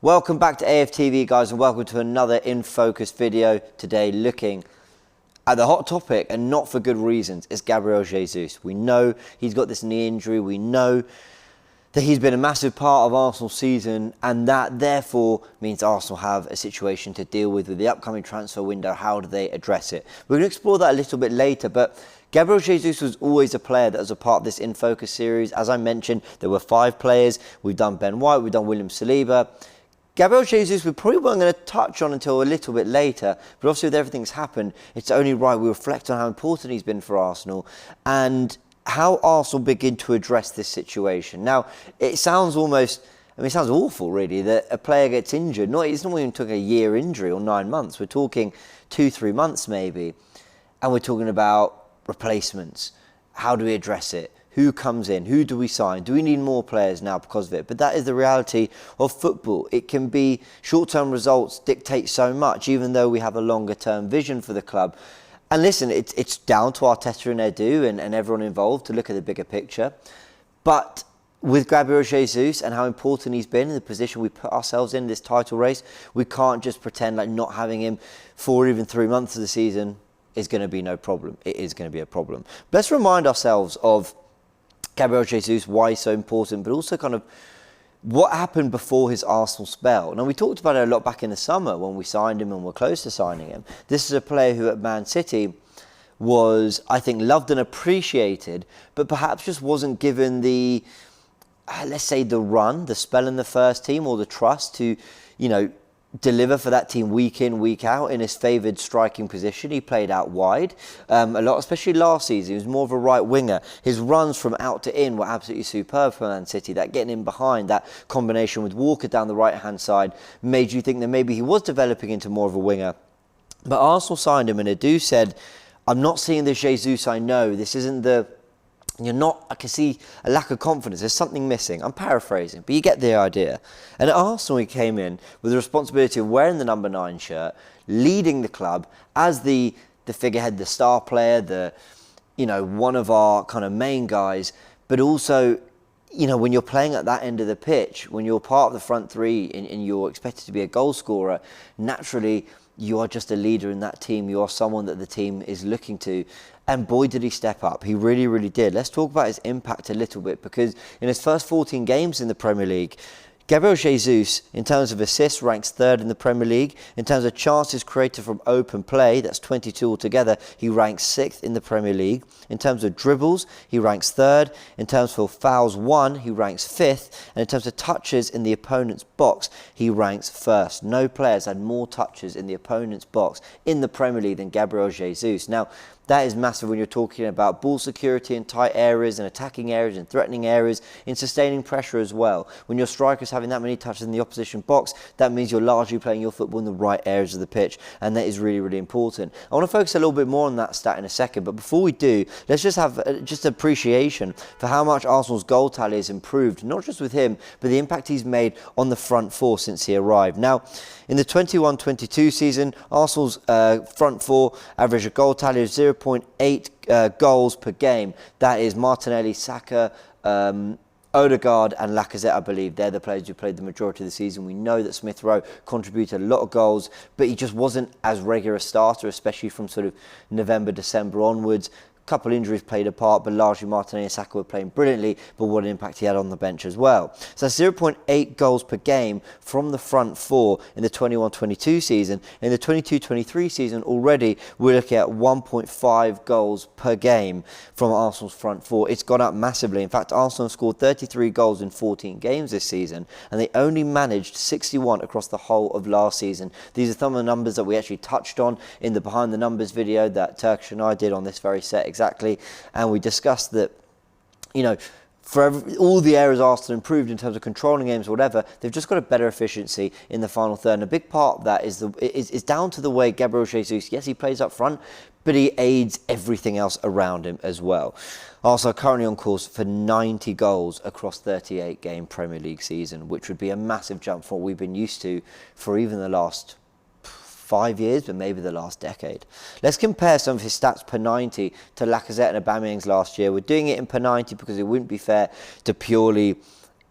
Welcome back to AFTV, guys, and welcome to another In Focus video. Today looking at the hot topic, and not for good reasons. It's Gabriel Jesus. We know he's got this knee injury. We know that he's been a massive part of Arsenal's season, and that therefore means Arsenal have a situation to deal with the upcoming transfer window. How do they address it? We're going to explore that a little bit later, but Gabriel Jesus was always a player that was a part of this In Focus series. As I mentioned, there were 5 players. We've done Ben White, we've done William Saliba. Gabriel Jesus we probably weren't going to touch on until a little bit later, but obviously with everything's happened, it's only right we reflect on how important he's been for Arsenal and how Arsenal begin to address this situation. Now, it sounds almost, it sounds awful really, that a player gets injured. It's not even talking a year injury or 9 months. We're talking 2-3 months maybe, and we're talking about replacements. How do we address it? Who comes in? Who do we sign? Do we need more players now because of it? But that is the reality of football. It can be short-term results dictate so much, even though we have a longer-term vision for the club. And listen, it's down to Arteta and Edu and everyone involved to look at the bigger picture. But with Gabriel Jesus and how important he's been in the position we put ourselves in this title race, we can't just pretend like not having him for even 3 months of the season is going to be no problem. It is going to be a problem. Let's remind ourselves of Gabriel Jesus, why he's so important, but also kind of what happened before his Arsenal spell. Now, we talked about it a lot back in the summer when we signed him and were close to signing him. This is a player who at Man City was, I think, loved and appreciated, but perhaps just wasn't given the, let's say, the run, the spell in the first team, or the trust to, deliver for that team week in, week out in his favoured striking position. He played out wide a lot, especially last season. He was more of a right winger. His runs from out to in were absolutely superb for Man City. That getting in behind, that combination with Walker down the right-hand side made you think that maybe he was developing into more of a winger. But Arsenal signed him, and Edu said, I'm not seeing the Jesus I know. This isn't the... I can see a lack of confidence. There's something missing. I'm paraphrasing, but you get the idea. And at Arsenal, he came in with the responsibility of wearing the number 9 shirt, leading the club as the figurehead, the star player, one of our kind of main guys, but also, when you're playing at that end of the pitch, when you're part of the front three and you're expected to be a goal scorer, naturally, you are just a leader in that team. You are someone that the team is looking to. And boy, did he step up. He really, really did. Let's talk about his impact a little bit, because in his first 14 games in the Premier League, Gabriel Jesus, in terms of assists, ranks 3rd in the Premier League. In terms of chances created from open play, that's 22 altogether, he ranks 6th in the Premier League. In terms of dribbles, he ranks 3rd. In terms of fouls won, he ranks 5th. And in terms of touches in the opponent's box, he ranks 1st. No players had more touches in the opponent's box in the Premier League than Gabriel Jesus. Now, that is massive when you're talking about ball security in tight areas and attacking areas and threatening areas, in sustaining pressure as well. When your strikers having that many touches in the opposition box, that means you're largely playing your football in the right areas of the pitch, and that is really, really important. I want to focus a little bit more on that stat in a second, but before we do, let's just have just appreciation for how much Arsenal's goal tally has improved, not just with him, but the impact he's made on the front four since he arrived. Now, in the 21-22 season, Arsenal's front four averaged a goal tally of 0.8 goals per game. That is Martinelli, Saka, Odegaard and Lacazette, I believe. They're the players who played the majority of the season. We know that Smith Rowe contributed a lot of goals, but he just wasn't as regular a starter, especially from sort of November, December onwards. Couple injuries played a part, but largely Martinelli and Saka were playing brilliantly, but what an impact he had on the bench as well. So 0.8 goals per game from the front four in the 21-22 season. In the 22-23 season already, we're looking at 1.5 goals per game from Arsenal's front four. It's gone up massively. In fact, Arsenal scored 33 goals in 14 games this season, and they only managed 61 across the whole of last season. These are some of the numbers that we actually touched on in the Behind the Numbers video that Turkish and I did on this very set exactly, and we discussed that, for all the areas Arsenal improved in terms of controlling games or whatever, they've just got a better efficiency in the final third. And a big part of that is down to the way Gabriel Jesus, yes, he plays up front, but he aids everything else around him as well. Arsenal currently on course for 90 goals across 38-game Premier League season, which would be a massive jump from what we've been used to for even the last 5 years, but maybe the last decade. Let's compare some of his stats per 90 to Lacazette and Aubameyang's last year. We're doing it in per 90 because it wouldn't be fair to purely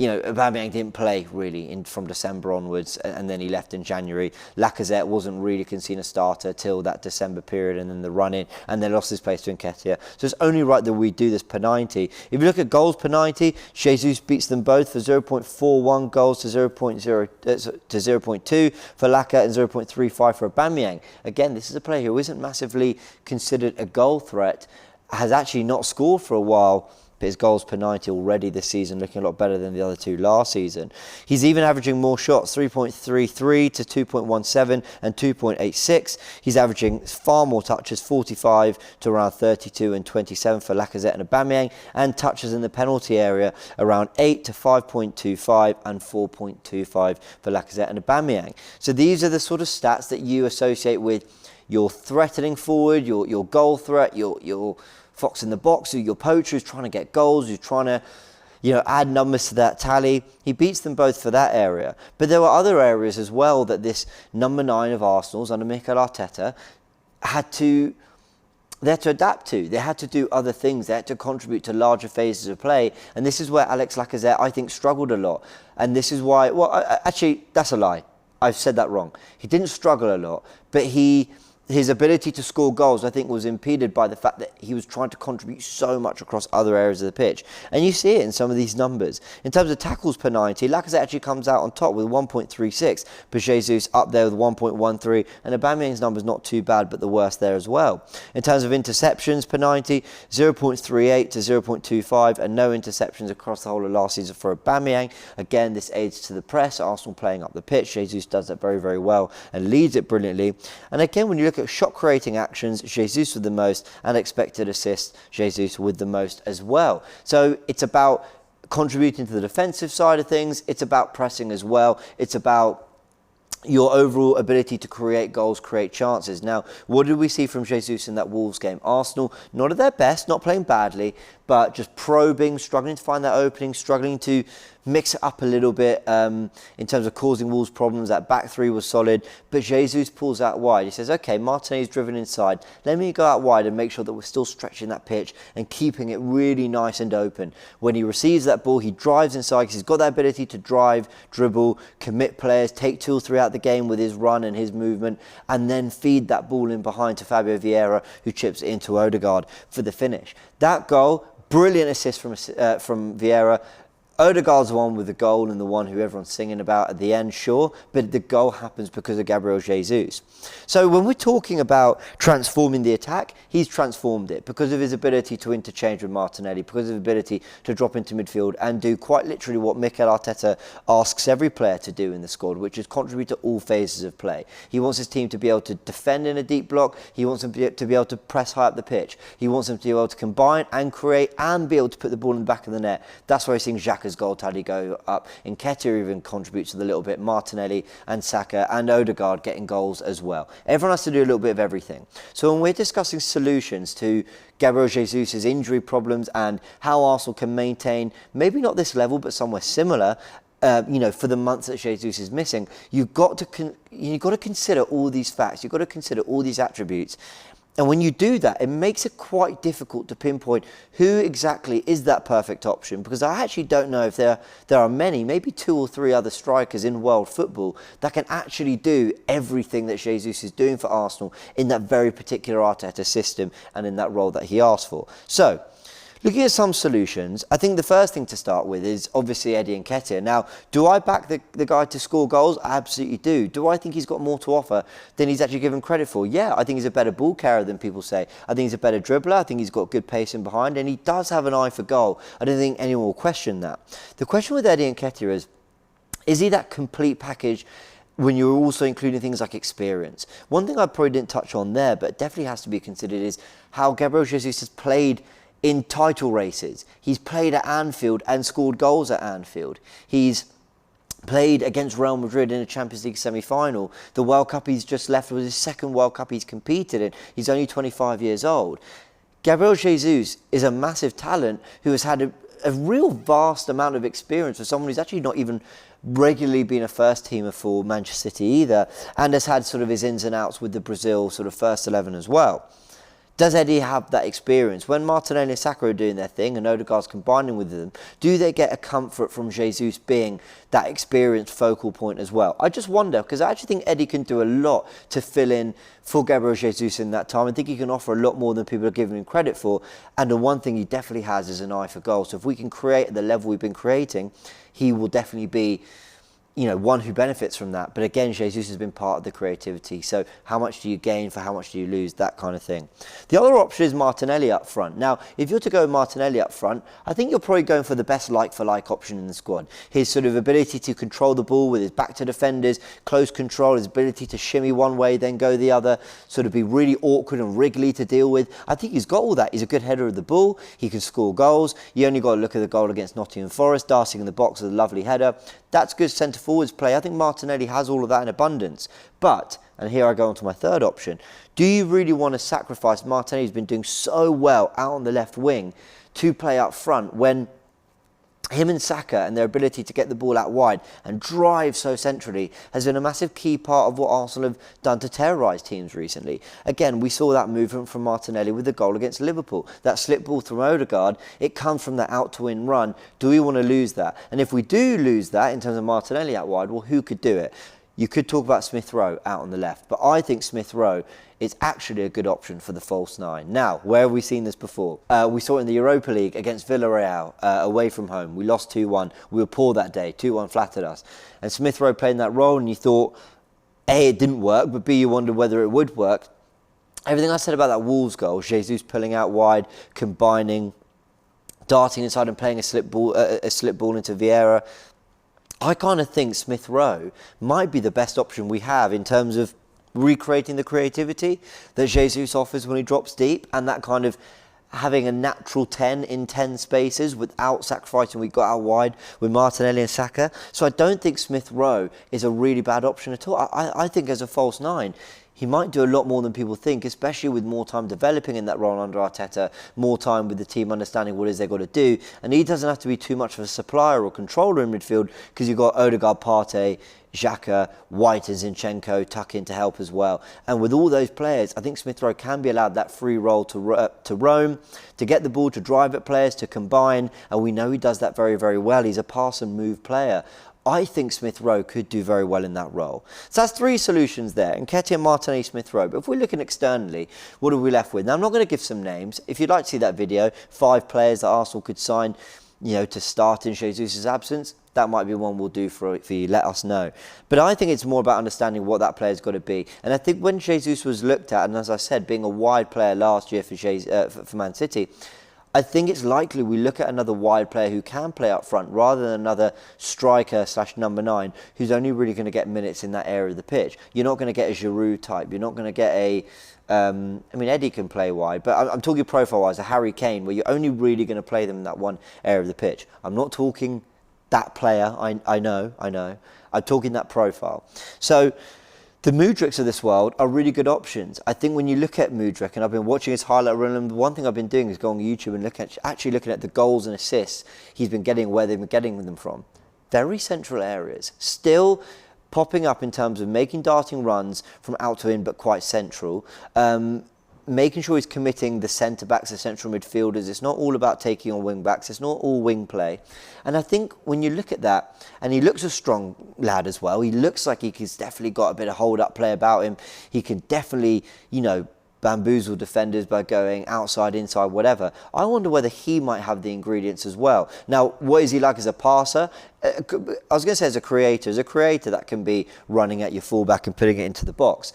Aubameyang didn't play really from December onwards, and then he left in January. Lacazette wasn't really seen a starter till that December period, and then the run-in, and then lost his place to Nketiah. So it's only right that we do this per 90. If you look at goals per 90, Jesus beats them both for 0.41 goals to 0.2 for Laka and 0.35 for Aubameyang. Again, this is a player who isn't massively considered a goal threat, has actually not scored for a while, but his goals per 90 already this season looking a lot better than the other two last season. He's even averaging more shots, 3.33 to 2.17 and 2.86. He's averaging far more touches, 45 to around 32 and 27 for Lacazette and Aubameyang, and touches in the penalty area around 8 to 5.25 and 4.25 for Lacazette and Aubameyang. So these are the sort of stats that you associate with your threatening forward, your goal threat, your fox in the box, your poacher who's trying to get goals, who's trying to, add numbers to that tally. He beats them both for that area. But there were other areas as well that this number 9 of Arsenal's under Mikel Arteta had to adapt to. They had to do other things. They had to contribute to larger phases of play. And this is where Alex Lacazette, I think, struggled a lot. And this is why, actually, that's a lie. I've said that wrong. He didn't struggle a lot, but his ability to score goals, I think, was impeded by the fact that he was trying to contribute so much across other areas of the pitch. And you see it in some of these numbers. In terms of tackles per 90, Lacazette actually comes out on top with 1.36, but Jesus up there with 1.13, and Aubameyang's number's not too bad, but the worst there as well. In terms of interceptions per 90, 0.38 to 0.25, and no interceptions across the whole of last season for Aubameyang. Again, this aids to the press, Arsenal playing up the pitch. Jesus does that very, very well and leads it brilliantly. And again, when you look at shot creating actions, Jesus with the most, and expected assists, Jesus with the most as well. So it's about contributing to the defensive side of things, it's about pressing as well, it's about your overall ability to create goals, create chances. Now, what did we see from Jesus in that Wolves game? Arsenal, not at their best, not playing badly, but just probing, struggling to find that opening, struggling to mix it up a little bit in terms of causing Wolves problems. That back three was solid, but Jesus pulls out wide. He says, okay, Martinelli's driven inside. Let me go out wide and make sure that we're still stretching that pitch and keeping it really nice and open. When he receives that ball, he drives inside because he's got that ability to drive, dribble, commit players, take 2 or 3 out the game with his run and his movement, and then feed that ball in behind to Fabio Vieira, who chips it into Odegaard for the finish. That goal, brilliant assist from Vieira. Odegaard's the one with the goal and the one who everyone's singing about at the end, sure, but the goal happens because of Gabriel Jesus. So when we're talking about transforming the attack, he's transformed it because of his ability to interchange with Martinelli, because of his ability to drop into midfield and do quite literally what Mikel Arteta asks every player to do in the squad, which is contribute to all phases of play. He wants his team to be able to defend in a deep block. He wants them to be able to press high up the pitch. He wants them to be able to combine and create and be able to put the ball in the back of the net. That's why he's seeing Xhaka's goal tally go up. Nketiah even contributes to the little bit. Martinelli and Saka and Odegaard getting goals as well. Everyone has to do a little bit of everything. So when we're discussing solutions to Gabriel Jesus' injury problems and how Arsenal can maintain, maybe not this level, but somewhere similar, for the months that Jesus is missing, you've got to consider all these facts. You've got to consider all these attributes. And when you do that, it makes it quite difficult to pinpoint who exactly is that perfect option, because I actually don't know if there are many, maybe 2 or 3 other strikers in world football that can actually do everything that Jesus is doing for Arsenal in that very particular Arteta system and in that role that he asked for. So, looking at some solutions, I think the first thing to start with is obviously Eddie Nketiah. Now, do I back the guy to score goals? I absolutely do. Do I think he's got more to offer than he's actually given credit for? Yeah, I think he's a better ball carrier than people say. I think he's a better dribbler. I think he's got good pace in behind, and he does have an eye for goal. I don't think anyone will question that. The question with Eddie Nketiah is he that complete package when you're also including things like experience? One thing I probably didn't touch on there, but definitely has to be considered, is how Gabriel Jesus has played in title races. He's played at Anfield and scored goals at Anfield. He's played against Real Madrid in a Champions League semi-final. The World Cup he's just left was his second World Cup he's competed in. He's only 25 years old. Gabriel Jesus is a massive talent who has had a real vast amount of experience for someone who's actually not even regularly been a first teamer for Manchester City either, and has had sort of his ins and outs with the Brazil sort of first 11 as well. Does Eddie have that experience? When Martinelli and Saka are doing their thing and Odegaard's combining with them, do they get a comfort from Jesus being that experienced focal point as well? I just wonder, because I actually think Eddie can do a lot to fill in for Gabriel Jesus in that time. I think he can offer a lot more than people are giving him credit for. And the one thing he definitely has is an eye for goal. So if we can create at the level we've been creating, he will definitely be, you know, one who benefits from that. But again, Jesus has been part of the creativity. So how much do you gain for how much do you lose? That kind of thing. The other option is Martinelli up front. Now, if you're to go Martinelli up front, I think you're probably going for the best like-for-like option in the squad. His sort of ability to control the ball with his back to defenders, close control, his ability to shimmy one way, then go the other, sort of be really awkward and wriggly to deal with. I think he's got all that. He's a good header of the ball. He can score goals. You only got to look at the goal against Nottingham Forest, dancing in the box with a lovely header. That's good centre forwards play. I think Martinelli has all of that in abundance. But, and here I go on to my third option, do you really want to sacrifice Martinelli, who's been doing so well out on the left wing, to play up front when him and Saka and their ability to get the ball out wide and drive so centrally has been a massive key part of what Arsenal have done to terrorise teams recently. Again, we saw that movement from Martinelli with the goal against Liverpool. That slip ball from Odegaard, it comes from that out-to-win run. Do we want to lose that? And if we do lose that in terms of Martinelli out wide, well, who could do it? You could talk about Smith Rowe out on the left, but I think Smith Rowe is actually a good option for the false nine. Now, where have we seen this before? We saw it in the Europa League against Villarreal, away from home. We lost 2-1. We were poor that day. 2-1 flattered us. And Smith Rowe played in that role, and you thought, A, it didn't work, but B, you wondered whether it would work. Everything I said about that Wolves goal, Jesus pulling out wide, combining, darting inside and playing a slip ball into Vieira, I kind of think Smith Rowe might be the best option we have in terms of recreating the creativity that Jesus offers when he drops deep, and that kind of having a natural 10 in 10 spaces without sacrificing we got out wide with Martinelli and Saka. So I don't think Smith Rowe is a really bad option at all. I think as a false nine, he might do a lot more than people think, especially with more time developing in that role under Arteta, more time with the team understanding what it is they've got to do. And he doesn't have to be too much of a supplier or controller in midfield, because you've got Odegaard, Partey, Xhaka, White and Zinchenko tuck in to help as well. And with all those players, I think Smith Rowe can be allowed that free role to roam, to get the ball, to drive at players, to combine. And we know he does that very, very well. He's a pass and move player. I think Smith Rowe could do very well in that role. So that's three solutions there: Nketiah, Martinelli, Smith Rowe. But if we're looking externally, what are we left with? Now, I'm not going to give some names. If you'd like to see that video, 5 players that Arsenal could sign, you know, to start in Jesus' absence, that might be one we'll do for you. Let us know. But I think it's more about understanding what that player's got to be. And I think when Jesus was looked at, and as I said, being a wide player last year for Man City, I think it's likely we look at another wide player who can play up front rather than another striker / number 9 who's only really going to get minutes in that area of the pitch. You're not going to get a Giroud type. You're not going to get a... I mean, Eddie can play wide, but I'm talking profile-wise, a Harry Kane, where you're only really going to play them in that one area of the pitch. I'm not talking that player. I know. I'm talking that profile. So the Mudryks of this world are really good options. I think when you look at Mudryk, and I've been watching his highlight reel, and the one thing I've been doing is going on YouTube and looking at the goals and assists he's been getting, where they've been getting them from. Very central areas. Still popping up in terms of making darting runs from out to in, but quite central. Making sure he's committing the centre-backs, the central midfielders. It's not all about taking on wing-backs. It's not all wing play. And I think when you look at that, and he looks a strong lad as well. He looks like he's definitely got a bit of hold-up play about him. He can definitely, you know, bamboozle defenders by going outside, inside, whatever. I wonder whether he might have the ingredients as well. Now, what is he like as a passer? I was going to say as a creator. As a creator, that can be running at your fullback and putting it into the box.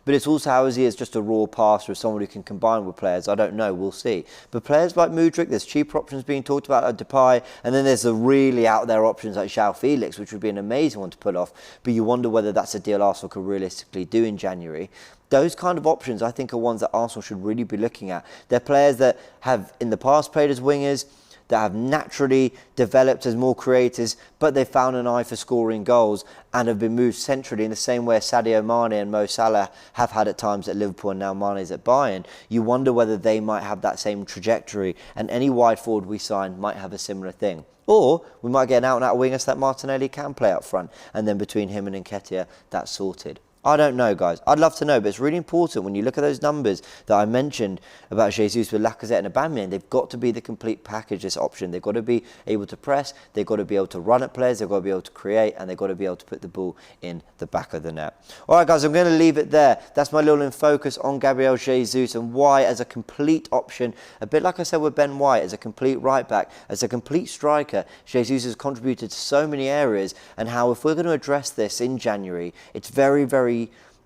But it's also how is he as just a raw passer, as someone who can combine with players. I don't know, we'll see. But players like Mudryk, there's cheaper options being talked about like Depay, and then there's the really out there options like João Felix, which would be an amazing one to pull off. But you wonder whether that's a deal Arsenal could realistically do in January. Those kind of options, I think, are ones that Arsenal should really be looking at. They're players that have in the past played as wingers, that have naturally developed as more creators, but they've found an eye for scoring goals and have been moved centrally in the same way Sadio Mane and Mo Salah have had at times at Liverpool, and now Mane's at Bayern. You wonder whether they might have that same trajectory, and any wide forward we sign might have a similar thing. Or we might get an out-and-out winger so that Martinelli can play up front, and then between him and Nketiah, that's sorted. I don't know, guys. I'd love to know, but it's really important when you look at those numbers that I mentioned about Jesus with Lacazette and Aubameyang. They've got to be the complete package, this option. They've got to be able to press, they've got to be able to run at players, they've got to be able to create, and they've got to be able to put the ball in the back of the net. All right, guys, I'm going to leave it there. That's my little in focus on Gabriel Jesus and why, as a complete option, a bit like I said with Ben White, as a complete right back, as a complete striker, Jesus has contributed to so many areas, and how if we're going to address this in January, it's very, very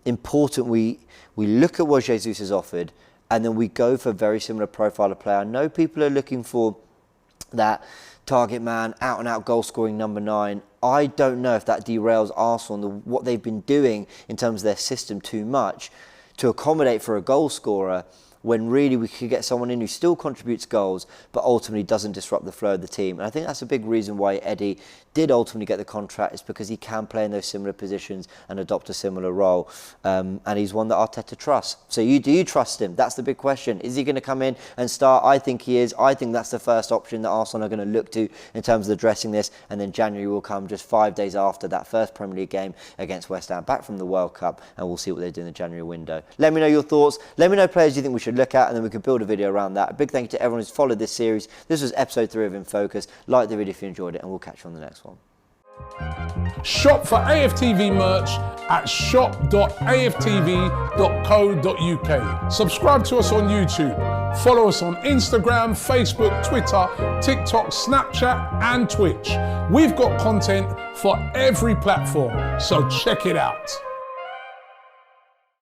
important we look at what Jesus has offered, and then we go for a very similar profile of player. I know people are looking for that target man, out and out goal scoring number 9. I don't know if that derails Arsenal and what they've been doing in terms of their system too much to accommodate for a goal scorer, when really we could get someone in who still contributes goals but ultimately doesn't disrupt the flow of the team. And I think that's a big reason why Eddie did ultimately get the contract, is because he can play in those similar positions and adopt a similar role. And he's one that Arteta trusts. So do you trust him? That's the big question. Is he going to come in and start? I think he is. I think that's the first option that Arsenal are going to look to in terms of addressing this. And then January will come just 5 days after that first Premier League game against West Ham, back from the World Cup, and we'll see what they do in the January window. Let me know your thoughts. Let me know players you think we should look at, and then we can build a video around that. A big thank you to everyone who's followed this series. This was episode 3 of In Focus. Like the video if you enjoyed it, and we'll catch you on the next one. Shop for AFTV merch at shop.aftv.co.uk. Subscribe to us on YouTube. Follow us on Instagram, Facebook, Twitter, TikTok, Snapchat and Twitch. We've got content for every platform, so check it out.